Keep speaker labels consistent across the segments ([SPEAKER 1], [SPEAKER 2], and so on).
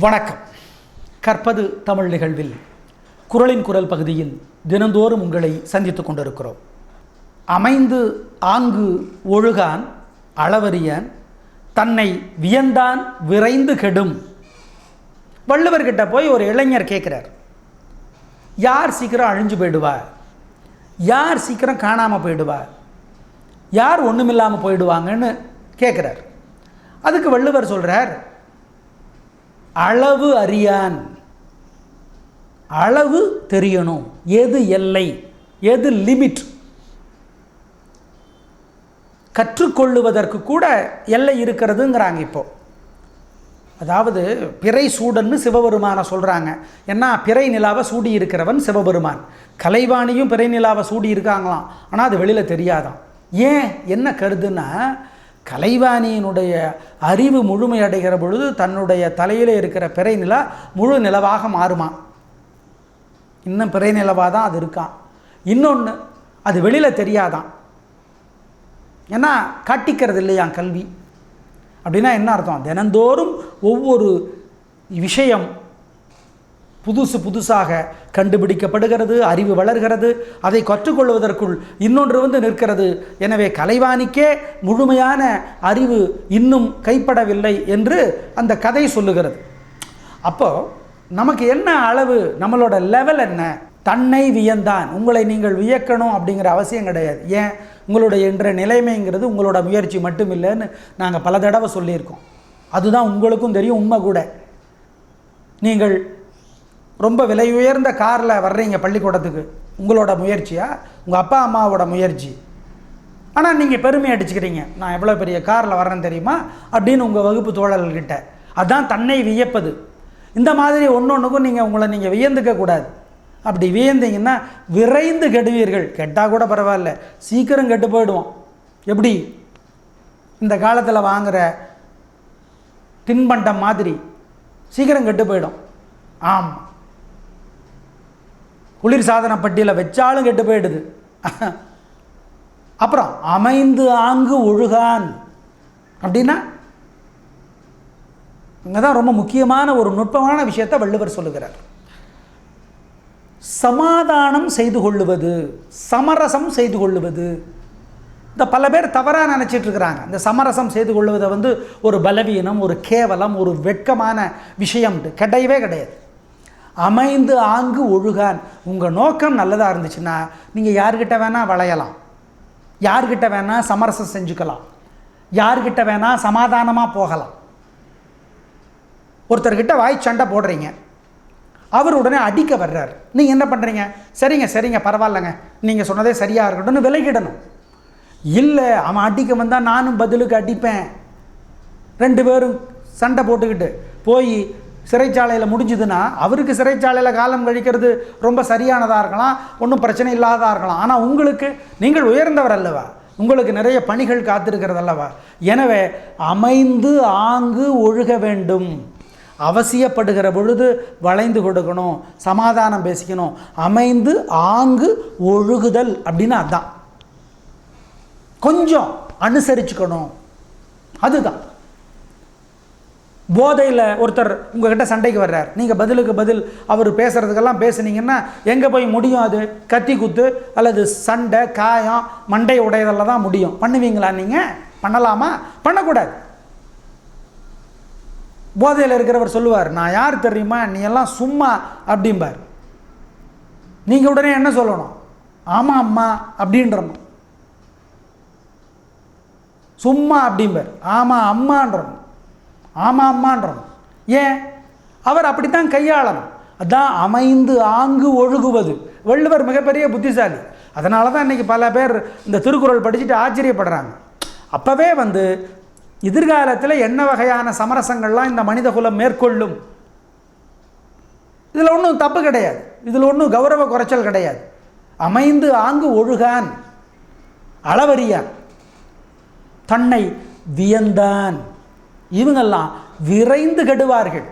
[SPEAKER 1] வணக்கம். கற்பது தமிழ் நிகழ்வில் குரலின் குரல் பகுதியில் தினந்தோறும் உங்களை சந்தித்துக் கொண்டிருக்கிறோம். அமைந்து ஆங்கு ஒழுகான் அளவறியான் தன்னை வியந்தான் விரைந்து கெடும். வள்ளுவர்கிட்ட போய் ஒரு இளைஞர் கேட்குறார், யார் சீக்கிரம் அழிஞ்சு போயிடுவா, யார் சீக்கிரம் காணாமல் போயிடுவா, யார் ஒன்றுமில்லாமல் போயிடுவாங்கன்னு கேட்குறார். அதுக்கு வள்ளுவர் சொல்கிறார், அளவு அறியான். அளவு தெரியணும், எது எல்லை, எது லிமிட். கற்றுக்கொள்ளுவதற்கு கூட எல்லை இருக்கிறதுங்கிறாங்க. இப்போ அதாவது பிறை சூடன்னு சிவபெருமானை சொல்கிறாங்க. ஏன்னா பிறை நிலாவை சூடி இருக்கிறவன் சிவபெருமான். கலைவாணியும் பிறை நிலாவை சூடி இருக்காங்களாம், ஆனால் அது வெளியில் தெரியாதான். ஏன் என்ன கருதுன்னா, கலைவாணியினுடைய அறிவு முழுமையடைகிற பொழுது தன்னுடைய தலையில் இருக்கிற பிறை நிலா முழு நிலவாக மாறுமா. இன்னும் பிறை நிலவாக தான் அது இருக்கான். இன்னொன்று, அது வெளியில் தெரியாதான். ஏன்னா காட்டிக்கிறது இல்லையா கல்வி. அப்படின்னா என்ன அர்த்தம்? தினந்தோறும் ஒவ்வொரு விஷயம் புதுசாக கண்டுபிடிக்கப்படுகிறது, அறிவு வளர்கிறது, அதை கற்றுக்கொள்வதற்குள் இன்னொன்று நிற்கிறது. எனவே கலைவாணிக்கே முழுமையான அறிவு இன்னும் கைப்படவில்லை என்று அந்த கதை சொல்லுகிறது. அப்போது நமக்கு என்ன அளவு, நம்மளோட லெவல் என்ன? தன்னை வியந்தான். உங்களை நீங்கள் வியக்கணும் அப்படிங்கிற அவசியம் கிடையாது. ஏன்? உங்களுடைய என்ற நிலைமைங்கிறது உங்களோட முயற்சி மட்டும் இல்லைன்னு நாங்கள் பல தடவை சொல்லியிருக்கோம். அதுதான் உங்களுக்கும் தெரியும் உண்மை கூட. நீங்கள் ரொம்ப விலை உயர்ந்த காரில் வர்றீங்க பள்ளிக்கூடத்துக்கு, உங்களோட முயற்சியா, உங்கள் அப்பா அம்மாவோட முயற்சி. ஆனால் நீங்கள் பெருமை அடிச்சுக்கிறீங்க, நான் எவ்வளோ பெரிய காரில் வர்றேன்னு தெரியுமா அப்படின்னு உங்கள் வகுப்பு தோழர்கள்கிட்ட. அதுதான் தன்னை வியப்பது. இந்த மாதிரி ஒன்றொன்றுக்கும் உங்களை நீங்கள் வியந்துக்க கூடாது. அப்படி வியந்தீங்கன்னா விரைந்து கெடுவீர்கள். கெட்டால் கூட பரவாயில்ல, சீக்கிரம் கெட்டு போயிடுவோம். எப்படி? இந்த காலத்தில் வாங்குகிற தின்பண்டம் மாதிரி சீக்கிரம் கெட்டு போயிடும். ஆமாம், குளிர் சாதன பட்டியலில் வச்சாலும் கெட்டு போயிடுது. அப்புறம் அமைந்து ஆங்கு ஒழுகான் அப்படின்னா அங்கே தான் ரொம்ப முக்கியமான ஒரு நுட்பமான விஷயத்தை வள்ளுவர் சொல்லுகிறார். சமாதானம் செய்து கொள்ளுவது, சமரசம் செய்து கொள்ளுவது. இந்த பல பேர் தவறாக நினச்சிட்டு இருக்கிறாங்க. இந்த சமரசம் செய்து கொள்வதை ஒரு பலவீனம், ஒரு கேவலம், ஒரு வெட்கமான விஷயம் கிடையவே கிடையாது. அமைந்து ஆங்கு ஒழுகான். உங்கள் நோக்கம் நல்லதாக இருந்துச்சுன்னா நீங்கள் யார்கிட்ட வேணால் வளையலாம், யார்கிட்ட வேணால் சமரசம் செஞ்சுக்கலாம், யார்கிட்ட வேணால் சமாதானமாக போகலாம். ஒருத்தர்கிட்ட வாய் சண்டை போடுறீங்க, அவர் உடனே அடிக்க வர்றார். நீங்கள் என்ன பண்ணுறீங்க? சரிங்க பரவாயில்லைங்க, நீங்கள் சொன்னதே சரியாக இருக்கட்டும்னு விலகிடணும். இல்லை, அவன் அடிக்க வந்தால் நானும் பதிலுக்கு அடிப்பேன். ரெண்டு பேரும் சண்டை போட்டுக்கிட்டு போய் சிறைச்சாலையில் முடிஞ்சுதுன்னா அவருக்கு சிறைச்சாலையில் காலம் கழிக்கிறது ரொம்ப சரியானதாக இருக்கலாம், ஒன்றும் பிரச்சனை இல்லாததாக இருக்கலாம். ஆனால் உங்களுக்கு, நீங்கள் உயர்ந்தவர் அல்லவா, உங்களுக்கு நிறைய பணிகள் காத்திருக்கிறது அல்லவா. எனவே அமைந்து ஆங்கு ஒழுக வேண்டும். அவசியப்படுகிற பொழுது வளைந்து கொடுக்கணும், சமாதானம் பேசிக்கணும். அமைந்து ஆங்கு ஒழுகுதல் அப்படின்னு அதுதான். கொஞ்சம் அனுசரிச்சுக்கணும், அதுதான். போதையில் ஒருத்தர் உங்ககிட்ட சண்டைக்கு வர்றார், நீங்கள் பதிலுக்கு பதில் அவர் பேசுகிறதுக்கெல்லாம் பேசுனீங்கன்னா எங்கே போய் முடியும்? அது கத்தி குத்து அல்லது சண்டை, காயம், மண்டை உடையதெல்லாம் தான் முடியும். பண்ணுவீங்களா? நீங்கள் பண்ணலாமா? பண்ணக்கூடாது. போதையில் இருக்கிறவர் சொல்லுவார், நான் யார் தெரியுமா, நீ எல்லாம் சும்மா அப்படிம்பார். நீங்கள் உடனே என்ன சொல்லணும்? ஆமாம் அம்மா அப்படின்றணும். சும்மா அப்படிம்பார், ஆமாம் அம்மான்றணும், ஆமாம் அம்மான்றணும். ஏன்? அவர் அப்படித்தான் கையாளணும். அதுதான் அமைந்து ஆங்கு ஒழுகுவது. வள்ளுவர் மிகப்பெரிய புத்திசாலி. அதனால தான் இன்றைக்கி பல பேர் இந்த திருக்குறள் படிச்சுட்டு ஆச்சரியப்படுறாங்க. அப்போவே எதிர்காலத்தில் என்ன வகையான சமரசங்கள்லாம் இந்த மனித குலம் மேற்கொள்ளும், இதில் ஒன்றும் தப்பு கிடையாது, இதில் ஒன்றும் கௌரவ குறைச்சல் கிடையாது. அமைந்து ஆங்கு ஒழுகான் அளவறியான் தன்னை வியந்தான். இவங்கெல்லாம் விரைந்து கெடுவார்கள்,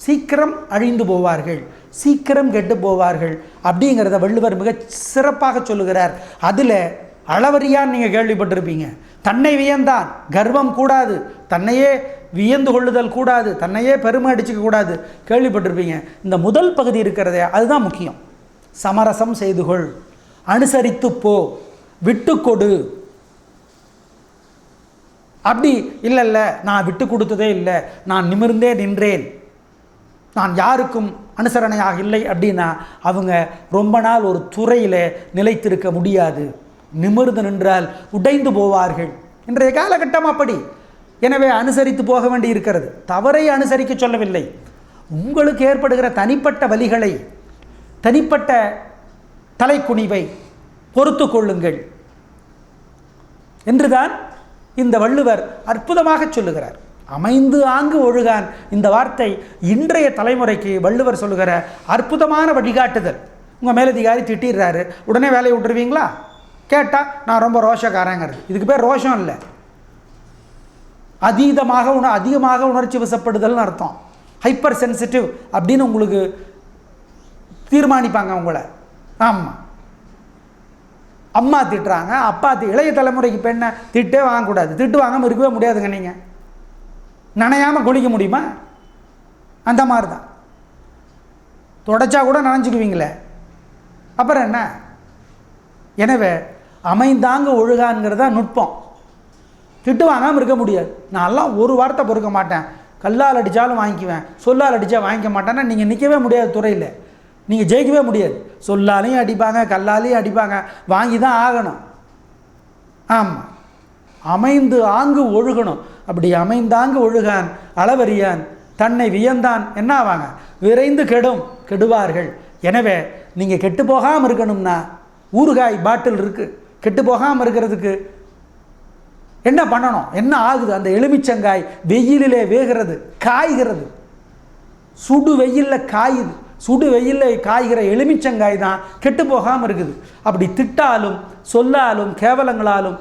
[SPEAKER 1] சீக்கிரம் அழிந்து போவார்கள், சீக்கிரம் கெட்டு போவார்கள் அப்படிங்கிறத வள்ளுவர் மிக சிறப்பாக சொல்லுகிறார். அதில் அளவறியான் நீங்கள் கேள்விப்பட்டிருப்பீங்க. தன்னை வியந்தான், கர்வம் கூடாது, தன்னையே வியந்து கொள்ளுதல் கூடாது, தன்னையே பெருமை அடிச்சுக்க கூடாது. கேள்விப்பட்டிருப்பீங்க. இந்த முதல் பகுதி இருக்கிறதே அதுதான் முக்கியம். சமரசம் செய்து கொள், அனுசரித்து போ, விட்டு கொடு. அப்படி இல்லை, நான் விட்டு கொடுத்ததே இல்லை, நான் நிமிர்ந்தே நின்றேன், நான் யாருக்கும் அனுசரணையாக இல்லை அப்படின்னா அவங்க ரொம்ப நாள் ஒரு துறையில் நிலைத்திருக்க முடியாது. நிமிர்ந்து நின்றால் உடைந்து போவார்கள். இன்றைய காலகட்டம் அப்படி. எனவே அனுசரித்து போக வேண்டி இருக்கிறது. தவறை அனுசரிக்க சொல்லவில்லை. உங்களுக்கு ஏற்படுகிற தனிப்பட்ட வலிகளை, தனிப்பட்ட தலைக்குனிவை பொறுத்து கொள்ளுங்கள் என்றுதான் இந்த வள்ளுவர் அற்புதமாக சொல்லுகிறார். அமைந்து ஆங்கு ஒழுகான், இந்த வார்த்தை இன்றைய தலைமுறைக்கு வள்ளுவர் சொல்லுகிற அற்புதமான வழிகாட்டுதல். உங்கள் மேலதிகாரி திட்டிடுறாரு, உடனே வேலையை விட்டுருவீங்களா? கேட்டால் நான் ரொம்ப ரோஷக்காரங்கிறது. இதுக்கு பேர் ரோஷம் இல்லை, அதிகமாக உணர்ச்சி வசப்படுதல்னு அர்த்தம். ஹைப்பர் சென்சிட்டிவ் அப்படின்னு உங்களுக்கு தீர்மானிப்பாங்க உங்களை. ஆமாம், அம்மா திட்டுறாங்க, அப்பா இளைய தலைமுறைக்கு பெண்ணை திட்டே வாங்கக்கூடாது. திட்டு வாங்காமல் இருக்கவே முடியாதுங்க. நீங்கள் நனையாமல் குளிக்க முடியுமா? அந்த மாதிரி தான். தொடச்சா கூட நனைஞ்சுக்குவீங்களே, அப்புறம் என்ன? எனவே அமைந்தாங்க ஒழுகான்ங்கிறதா நுட்பம். திட்டு வாங்காமல் இருக்க முடியாது. நான்லாம் ஒரு வார்த்தை பொறுக்க மாட்டேன், கல்லால் அடித்தாலும் வாங்கிக்குவேன், சொல்லால் அடித்தா வாங்கிக்க மாட்டேன்னா நீங்கள் நிற்கவே முடியாது. துறையில் நீங்கள் ஜெயிக்கவே முடியாது. சொல்லாலையும் அடிப்பாங்க, கல்லாலையும் அடிப்பாங்க, வாங்கி தான் ஆகணும். ஆமாம், அமைந்து ஆங்கு ஒழுகணும். அப்படி அமைந்தாங்கு ஒழுகான் அளவறியான் தன்னை வியந்தான் என்ன ஆவாங்க? விரைந்து கெடுவார்கள். எனவே நீங்கள் கெட்டு போகாமல் இருக்கணும்னா ஊறுகாய் பாட்டில் இருக்குது. கெட்டு போகாமல் இருக்கிறதுக்கு என்ன பண்ணணும்? என்ன ஆகுது? அந்த எலுமிச்சங்காய் வெயிலிலே வேகிறது, காய்கிறது. சுடு வெயிலில் காயுது. சுடு வெயிலில் காய்கிற எலுமிச்சங்காய் தான் கெட்டு போகாமல் இருக்குது. அப்படி திட்டாலும் சொல்லாலும் கேவலங்களாலும்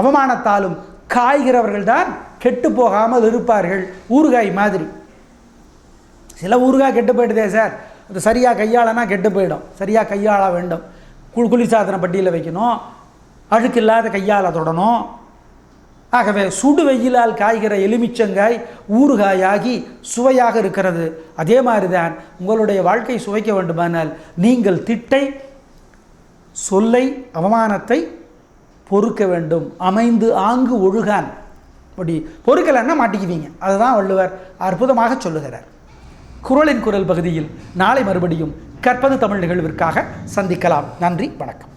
[SPEAKER 1] அவமானத்தாலும் காய்கிறவர்கள் தான் கெட்டு போகாமல் இருப்பார்கள். ஊறுகாய் மாதிரி. சில ஊறுகாய் கெட்டு போயிடுதே சார், அது சரியாக கையாளனா கெட்டு போயிடும். சரியாக கையாள வேண்டும். குளிர்சாதன பட்டியில் வைக்கணும், அழுக்கில்லாத கையால் தொடணும். ஆகவே சுடு வெயிலால் காய்கிற எலுமிச்சங்காய் ஊறுகாயாகி சுவையாக இருக்கிறது. அதே மாதிரி தான் உங்களுடைய வாழ்க்கை சுவைக்க வேண்டுமானால் நீங்கள் திட்டை, சொல்லை, அவமானத்தை பொறுக்க வேண்டும். அமைந்து ஆங்கு ஒழுகான். அப்படி பொறுக்கலைன்னா மாட்டிக்குவீங்க. அதுதான் வள்ளுவர் அற்புதமாக சொல்லுகிறார். குறளின் குரல் பகுதியில் நாளை மறுபடியும் கற்பது தமிழ் நிகழ்விற்காக சந்திக்கலாம். நன்றி, வணக்கம்.